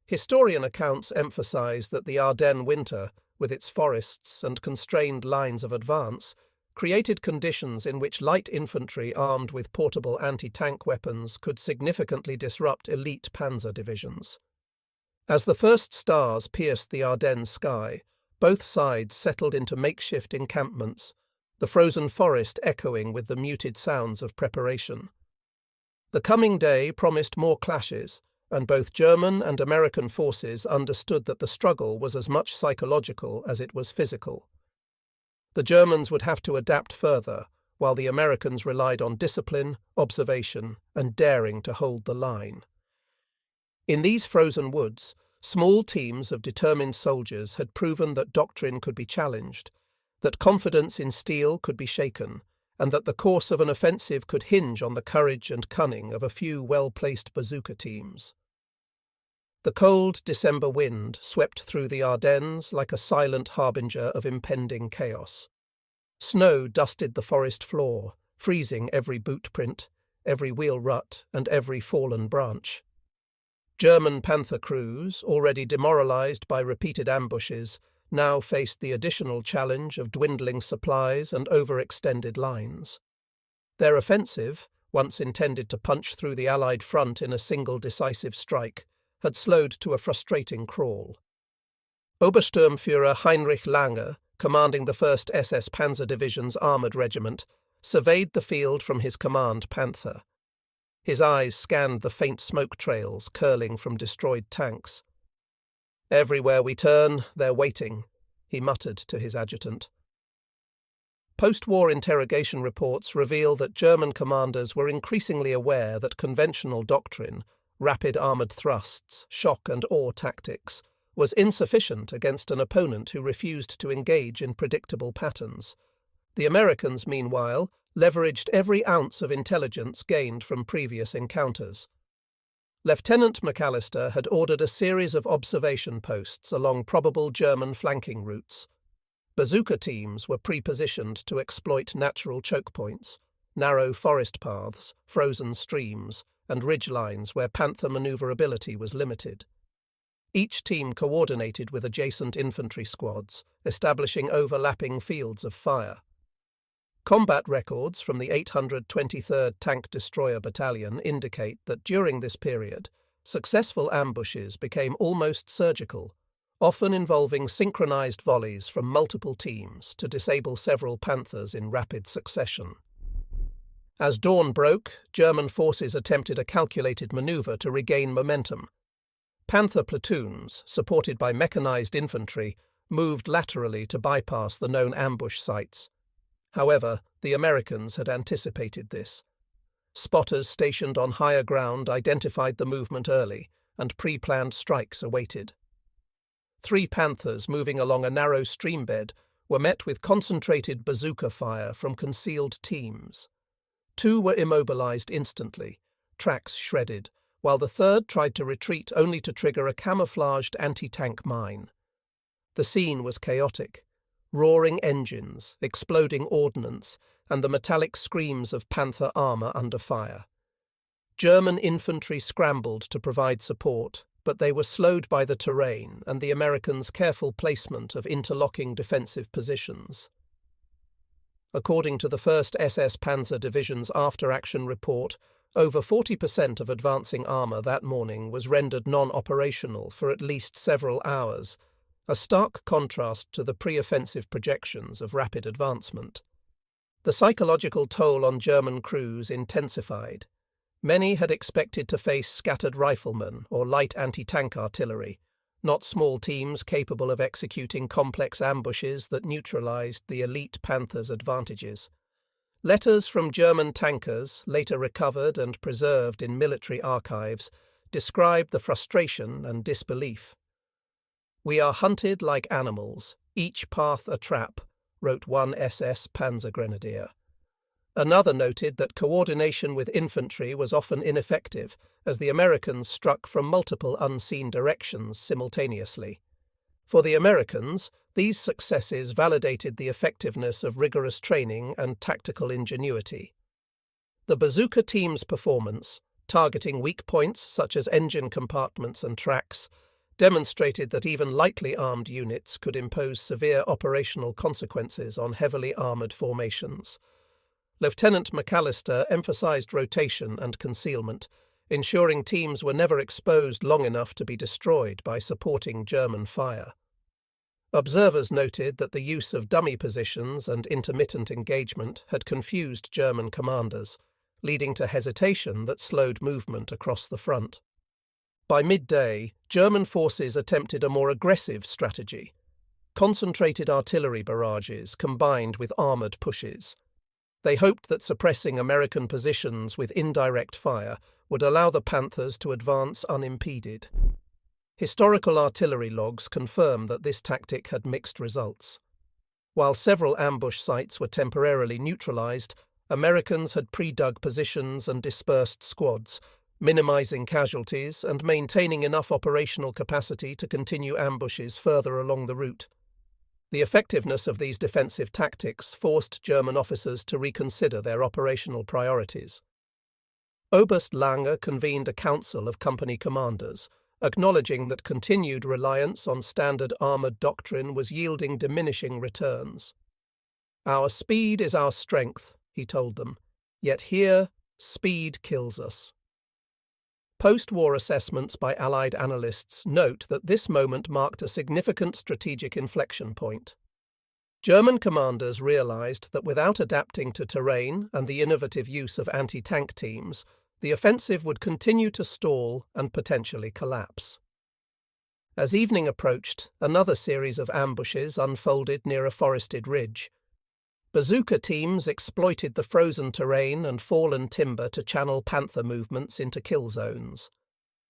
Historian accounts emphasise that the Ardennes winter, with its forests and constrained lines of advance, created conditions in which light infantry armed with portable anti-tank weapons could significantly disrupt elite panzer divisions. As the first stars pierced the Ardennes sky, both sides settled into makeshift encampments, the frozen forest echoing with the muted sounds of preparation. The coming day promised more clashes, and both German and American forces understood that the struggle was as much psychological as it was physical. The Germans would have to adapt further, while the Americans relied on discipline, observation, and daring to hold the line. In these frozen woods, small teams of determined soldiers had proven that doctrine could be challenged, that confidence in steel could be shaken, and that the course of an offensive could hinge on the courage and cunning of a few well-placed bazooka teams. The cold December wind swept through the Ardennes like a silent harbinger of impending chaos. Snow dusted the forest floor, freezing every boot print, every wheel rut, and every fallen branch. German Panther crews, already demoralised by repeated ambushes, now faced the additional challenge of dwindling supplies and overextended lines. Their offensive, once intended to punch through the Allied front in a single decisive strike, had slowed to a frustrating crawl. Obersturmführer Heinrich Lange, commanding the 1st SS Panzer Division's armoured regiment, surveyed the field from his command Panther. His eyes scanned the faint smoke trails curling from destroyed tanks. "Everywhere we turn, they're waiting," he muttered to his adjutant. Post-war interrogation reports reveal that German commanders were increasingly aware that conventional doctrine, rapid armoured thrusts, shock and awe tactics, was insufficient against an opponent who refused to engage in predictable patterns. The Americans, meanwhile, leveraged every ounce of intelligence gained from previous encounters. Lieutenant McAllister had ordered a series of observation posts along probable German flanking routes. Bazooka teams were pre-positioned to exploit natural choke points, narrow forest paths, frozen streams, and ridgelines where Panther manoeuvrability was limited. Each team coordinated with adjacent infantry squads, establishing overlapping fields of fire. Combat records from the 823rd Tank Destroyer Battalion indicate that during this period, successful ambushes became almost surgical, often involving synchronized volleys from multiple teams to disable several Panthers in rapid succession. As dawn broke, German forces attempted a calculated maneuver to regain momentum. Panther platoons, supported by mechanized infantry, moved laterally to bypass the known ambush sites. However, the Americans had anticipated this. Spotters stationed on higher ground identified the movement early, and pre-planned strikes awaited. 3 Panthers moving along a narrow streambed were met with concentrated bazooka fire from concealed teams. 2 were immobilized instantly, tracks shredded, while the third tried to retreat only to trigger a camouflaged anti-tank mine. The scene was chaotic. Roaring engines, exploding ordnance, and the metallic screams of Panther armour under fire. German infantry scrambled to provide support, but they were slowed by the terrain and the Americans' careful placement of interlocking defensive positions. According to the 1st SS Panzer Division's after-action report, over 40% of advancing armour that morning was rendered non-operational for at least several hours, a stark contrast to the pre-offensive projections of rapid advancement. The psychological toll on German crews intensified. Many had expected to face scattered riflemen or light anti-tank artillery, not small teams capable of executing complex ambushes that neutralized the elite Panthers' advantages. Letters from German tankers, later recovered and preserved in military archives, describe the frustration and disbelief. "We are hunted like animals, each path a trap," wrote one SS Panzer Grenadier. Another noted that coordination with infantry was often ineffective, as the Americans struck from multiple unseen directions simultaneously. For the Americans, these successes validated the effectiveness of rigorous training and tactical ingenuity. The Bazooka team's performance, targeting weak points such as engine compartments and tracks, demonstrated that even lightly armed units could impose severe operational consequences on heavily armoured formations. Lieutenant McAllister emphasized rotation and concealment, ensuring teams were never exposed long enough to be destroyed by supporting German fire. Observers noted that the use of dummy positions and intermittent engagement had confused German commanders, leading to hesitation that slowed movement across the front. By midday, German forces attempted a more aggressive strategy: concentrated artillery barrages combined with armoured pushes. They hoped that suppressing American positions with indirect fire would allow the Panthers to advance unimpeded. Historical artillery logs confirm that this tactic had mixed results. While several ambush sites were temporarily neutralized, Americans had pre-dug positions and dispersed squads, minimizing casualties and maintaining enough operational capacity to continue ambushes further along the route. The effectiveness of these defensive tactics forced German officers to reconsider their operational priorities. Oberst Lange convened a council of company commanders, acknowledging that continued reliance on standard armoured doctrine was yielding diminishing returns. "Our speed is our strength," he told them, "yet here, speed kills us." Post-war assessments by Allied analysts note that this moment marked a significant strategic inflection point. German commanders realized that without adapting to terrain and the innovative use of anti-tank teams, the offensive would continue to stall and potentially collapse. As evening approached, another series of ambushes unfolded near a forested ridge. Bazooka teams exploited the frozen terrain and fallen timber to channel Panther movements into kill zones.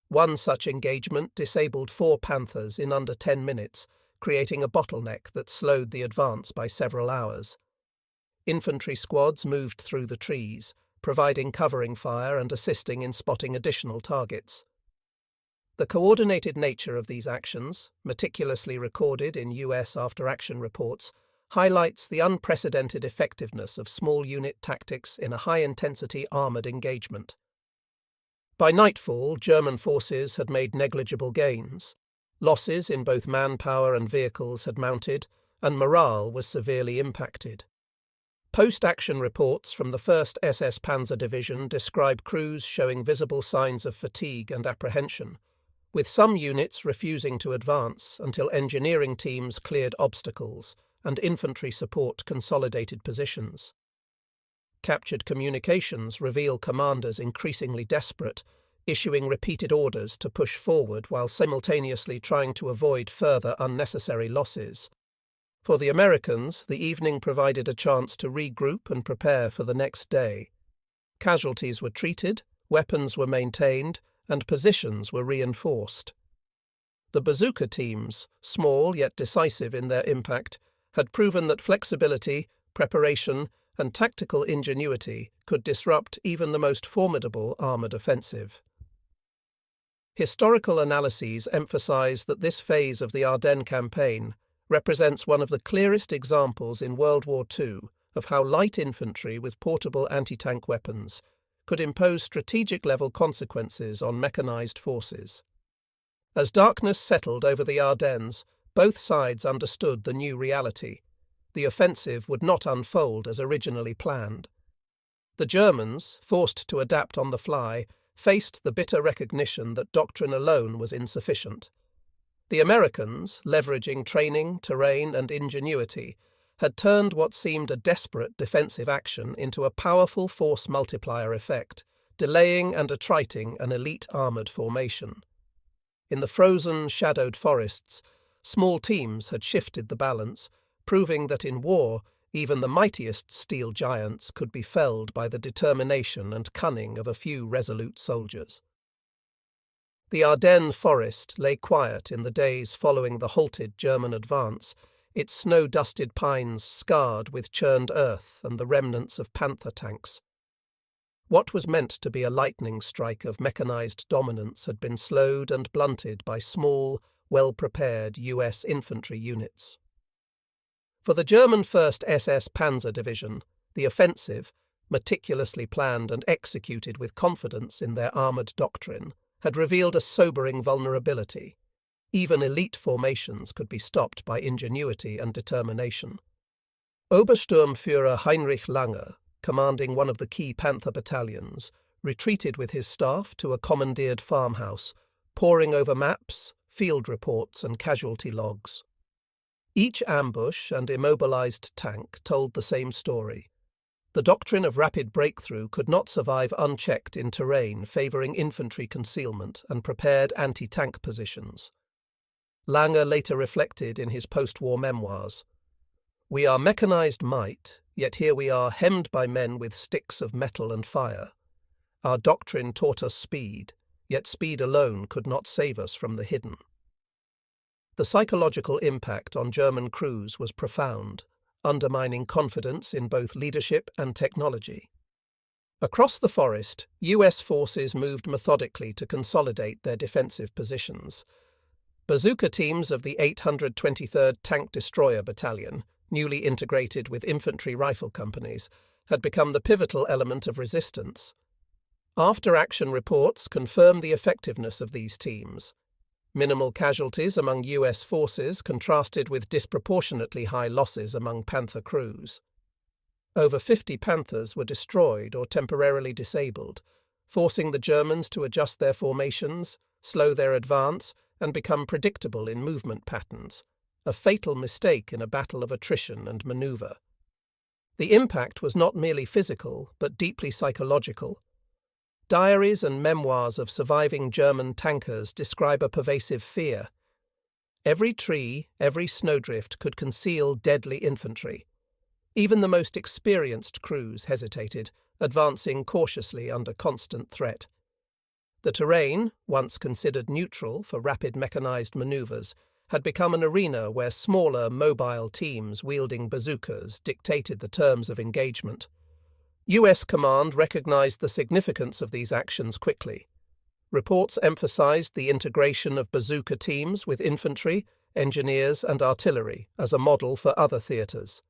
One such engagement disabled 4 Panthers in under 10 minutes, creating a bottleneck that slowed the advance by several hours. Infantry squads moved through the trees, providing covering fire and assisting in spotting additional targets. The coordinated nature of these actions, meticulously recorded in US after-action reports, highlights the unprecedented effectiveness of small unit tactics in a high-intensity armoured engagement. By nightfall, German forces had made negligible gains. Losses in both manpower and vehicles had mounted, and morale was severely impacted. Post-action reports from the 1st SS Panzer Division describe crews showing visible signs of fatigue and apprehension, with some units refusing to advance until engineering teams cleared obstacles and infantry support consolidated positions. Captured communications reveal commanders increasingly desperate, issuing repeated orders to push forward while simultaneously trying to avoid further unnecessary losses. For the Americans, the evening provided a chance to regroup and prepare for the next day. Casualties were treated, weapons were maintained, and positions were reinforced. The Bazooka teams, small yet decisive in their impact, had proven that flexibility, preparation, and tactical ingenuity could disrupt even the most formidable armoured offensive. Historical analyses emphasize that this phase of the Ardennes campaign represents one of the clearest examples in World War II of how light infantry with portable anti-tank weapons could impose strategic-level consequences on mechanized forces. As darkness settled over the Ardennes, both sides understood the new reality. The offensive would not unfold as originally planned. The Germans, forced to adapt on the fly, faced the bitter recognition that doctrine alone was insufficient. The Americans, leveraging training, terrain, and ingenuity, had turned what seemed a desperate defensive action into a powerful force multiplier effect, delaying and attriting an elite armoured formation. In the frozen, shadowed forests, small teams had shifted the balance, proving that in war, even the mightiest steel giants could be felled by the determination and cunning of a few resolute soldiers. The Ardennes forest lay quiet in the days following the halted German advance, its snow-dusted pines scarred with churned earth and the remnants of Panther tanks. What was meant to be a lightning strike of mechanized dominance had been slowed and blunted by small, well-prepared US infantry units. For the German 1st SS Panzer Division, the offensive, meticulously planned and executed with confidence in their armoured doctrine, had revealed a sobering vulnerability. Even elite formations could be stopped by ingenuity and determination. Obersturmführer Heinrich Lange, commanding one of the key Panther battalions, retreated with his staff to a commandeered farmhouse, poring over maps, field reports and casualty logs. Each ambush and immobilized tank told the same story. The doctrine of rapid breakthrough could not survive unchecked in terrain favouring infantry concealment and prepared anti-tank positions. Lange later reflected in his post-war memoirs, "We are mechanized might, yet here we are hemmed by men with sticks of metal and fire. Our doctrine taught us speed, yet speed alone could not save us from the hidden." The psychological impact on German crews was profound, undermining confidence in both leadership and technology. Across the forest, US forces moved methodically to consolidate their defensive positions. Bazooka teams of the 823rd Tank Destroyer Battalion, newly integrated with infantry rifle companies, had become the pivotal element of resistance. After-action reports confirmed the effectiveness of these teams. Minimal casualties among US forces contrasted with disproportionately high losses among Panther crews. Over 50 Panthers were destroyed or temporarily disabled, forcing the Germans to adjust their formations, slow their advance, and become predictable in movement patterns, a fatal mistake in a battle of attrition and maneuver. The impact was not merely physical, but deeply psychological. Diaries and memoirs of surviving German tankers describe a pervasive fear. Every tree, every snowdrift could conceal deadly infantry. Even the most experienced crews hesitated, advancing cautiously under constant threat. The terrain, once considered neutral for rapid mechanized maneuvers, had become an arena where smaller, mobile teams wielding bazookas dictated the terms of engagement. US command recognized the significance of these actions quickly. Reports emphasized the integration of bazooka teams with infantry, engineers, and artillery as a model for other theaters.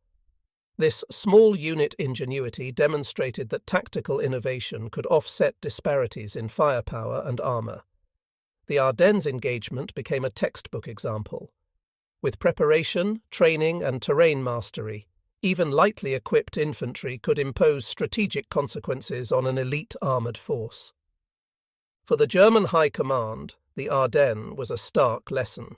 This small unit ingenuity demonstrated that tactical innovation could offset disparities in firepower and armor. The Ardennes engagement became a textbook example. With preparation, training, and terrain mastery, even lightly equipped infantry could impose strategic consequences on an elite armoured force. For the German High Command, the Ardennes was a stark lesson.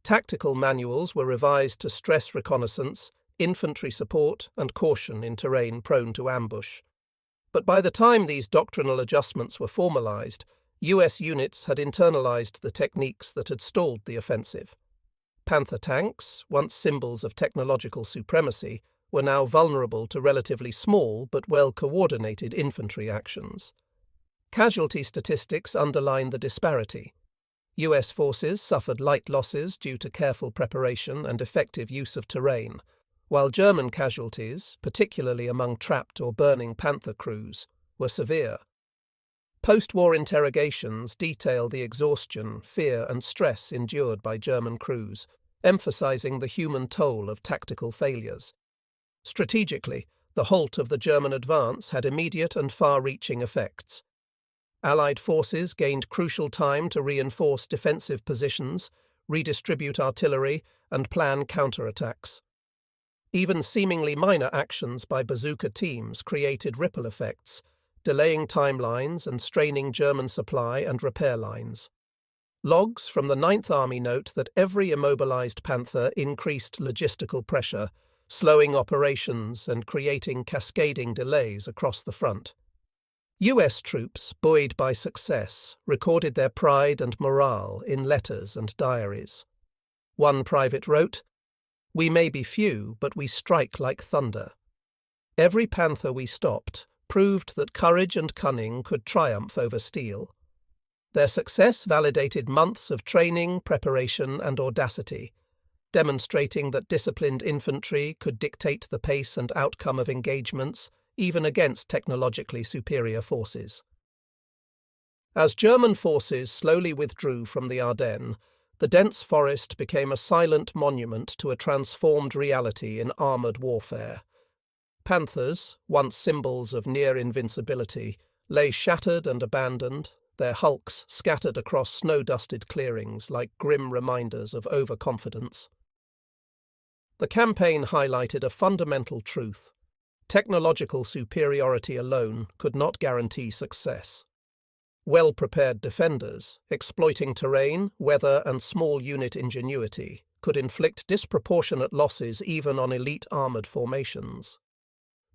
Tactical manuals were revised to stress reconnaissance, infantry support, and caution in terrain prone to ambush. But by the time these doctrinal adjustments were formalised, US units had internalised the techniques that had stalled the offensive. Panther tanks, once symbols of technological supremacy, were now vulnerable to relatively small but well-coordinated infantry actions. Casualty statistics underline the disparity. US forces suffered light losses due to careful preparation and effective use of terrain, while German casualties, particularly among trapped or burning Panther crews, were severe. Post-war interrogations detail the exhaustion, fear, and stress endured by German crews, emphasizing the human toll of tactical failures. Strategically, the halt of the German advance had immediate and far-reaching effects. Allied forces gained crucial time to reinforce defensive positions, redistribute artillery, and plan counterattacks. Even seemingly minor actions by bazooka teams created ripple effects, delaying timelines and straining German supply and repair lines. Logs from the 9th Army note that every immobilized Panther increased logistical pressure, slowing operations and creating cascading delays across the front. US troops, buoyed by success, recorded their pride and morale in letters and diaries. One private wrote, "We may be few, but we strike like thunder." Every Panther we stopped proved that courage and cunning could triumph over steel. Their success validated months of training, preparation, and audacity, demonstrating that disciplined infantry could dictate the pace and outcome of engagements, even against technologically superior forces. As German forces slowly withdrew from the Ardennes, the dense forest became a silent monument to a transformed reality in armoured warfare. Panthers, once symbols of near invincibility, lay shattered and abandoned, their hulks scattered across snow-dusted clearings like grim reminders of overconfidence. The campaign highlighted a fundamental truth: technological superiority alone could not guarantee success. Well-prepared defenders, exploiting terrain, weather, and small unit ingenuity, could inflict disproportionate losses even on elite armoured formations.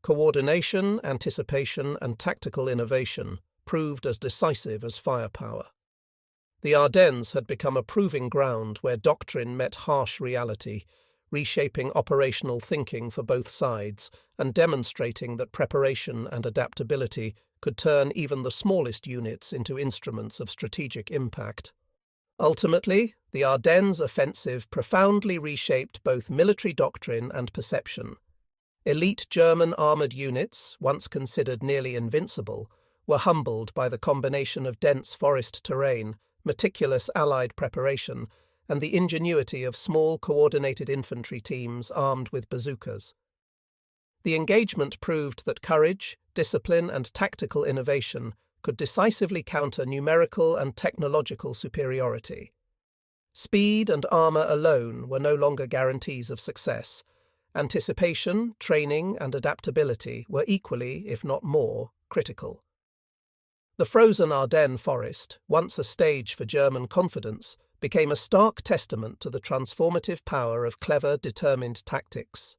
Coordination, anticipation, and tactical innovation proved as decisive as firepower. The Ardennes had become a proving ground where doctrine met harsh reality, reshaping operational thinking for both sides and demonstrating that preparation and adaptability could turn even the smallest units into instruments of strategic impact. Ultimately, the Ardennes offensive profoundly reshaped both military doctrine and perception. Elite German armoured units, once considered nearly invincible, were humbled by the combination of dense forest terrain, meticulous Allied preparation, and the ingenuity of small coordinated infantry teams armed with bazookas. The engagement proved that courage, discipline, and tactical innovation could decisively counter numerical and technological superiority. Speed and armour alone were no longer guarantees of success. Anticipation, training, and adaptability were equally, if not more, critical. The frozen Ardennes forest, once a stage for German confidence, became a stark testament to the transformative power of clever, determined tactics.